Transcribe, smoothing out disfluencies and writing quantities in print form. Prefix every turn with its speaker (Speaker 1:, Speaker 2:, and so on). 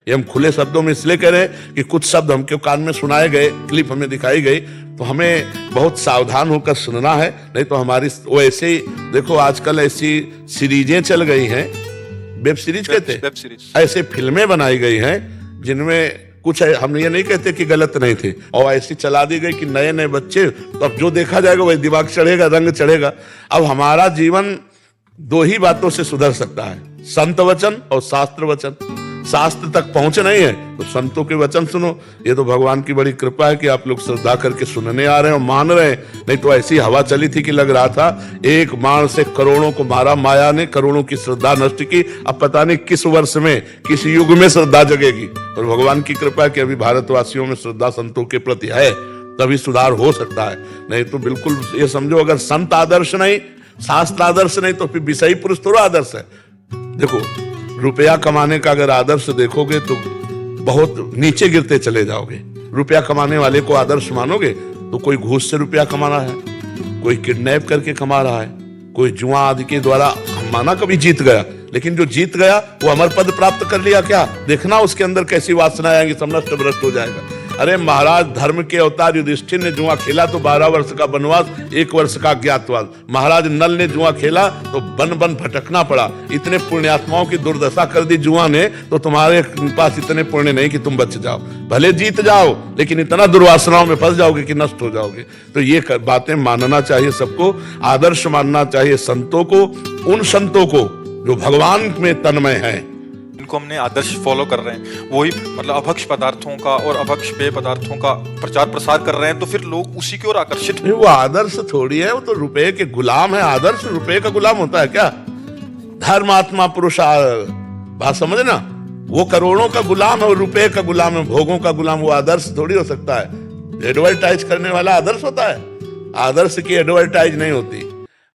Speaker 1: ये हम खुले शब्दों में इसलिए कह रहे हैं कि कुछ शब्द हमके कान में सुनाए गए, क्लिप हमें दिखाई गई, तो हमें बहुत सावधान होकर सुनना है, नहीं तो हमारी वो ऐसे ही देखो आजकल ऐसी सीरीजें चल गई हैं, वेब सीरीज कहते हैं,
Speaker 2: वेब सीरीज
Speaker 1: ऐसे फिल्में बनाई गई हैं जिनमें कुछ हम ये नहीं कहते कि गलत नहीं थे, और ऐसी चला दी गई कि नए नए बच्चे, तो अब जो देखा जाएगा वही दिमाग चढ़ेगा, रंग चढ़ेगा। अब हमारा जीवन दो ही बातों से सुधर सकता है, संत वचन और शास्त्र वचन। शास्त्र तक पहुंच नहीं है तो संतों के वचन सुनो। ये तो भगवान की बड़ी कृपा है कि आप लोग श्रद्धा करके सुनने आ रहे हैं और मान रहे हैं, नहीं तो ऐसी हवा चली थी कि लग रहा था एक बाण से करोड़ों को मारा माया ने, करोड़ों की श्रद्धा नष्ट की। अब पता नहीं किस वर्ष में, किस युग में श्रद्धा जगेगी। और भगवान की कृपा है कि अभी भारतवासियों में श्रद्धा संतों के प्रति है, तभी सुधार हो सकता है। नहीं तो बिल्कुल ये समझो, अगर संत आदर्श नहीं, शास्त्र आदर्श नहीं, तो फिर विषयी पुरुष थोड़ा आदर्श है। देखो, रुपया कमाने का अगर आदर्श देखोगे तो बहुत नीचे गिरते चले जाओगे। रुपया कमाने वाले को आदर्श मानोगे तो कोई घूस से रुपया कमा रहा है, कोई किडनैप करके कमा रहा है, कोई जुआ आदि के द्वारा माना कभी जीत गया, लेकिन जो जीत गया वो अमर पद प्राप्त कर लिया क्या? देखना उसके अंदर कैसी वासना आएंगी, सब नष्ट भ्रष्ट हो जाएगा। अरे महाराज, धर्म के अवतार युधिष्ठिर ने जुआ खेला तो 12 वर्ष का वनवास, 1 वर्ष का अज्ञातवास। महाराज नल ने जुआ खेला तो बन बन भटकना पड़ा। इतने पुण्यात्माओं की दुर्दशा कर दी जुआ ने, तो तुम्हारे पास इतने पुण्य नहीं कि तुम बच जाओ। भले जीत जाओ, लेकिन इतना दुर्वासनाओं में फंस जाओगे कि नष्ट हो जाओगे। तो ये बातें मानना चाहिए सबको, आदर्श मानना चाहिए संतों को, उन संतों को जो भगवान में तन्मय है,
Speaker 2: इनको हमने आदर्श फॉलो कर रहे हैं, वही मतलब अभक्ष पदार्थों का और अभक्ष पेय पदार्थों का प्रचार प्रसार कर रहे हैं, तो फिर लोग उसी की ओर आकर्षित।
Speaker 1: वो आदर्श थोड़ी है, वो तो रुपए के गुलाम है। आदर्श रुपए का गुलाम होता है क्या? धर्मात्मा पुरुष, बात समझे ना, वो करोड़ों का गुलाम है और रुपए का गुलाम है, भोगों का गुलाम। वो आदर्श थोड़ी हो सकता है। एडवर्टाइज करने वाला आदर्श होता है, आदर्श की एडवर्टाइज नहीं होती।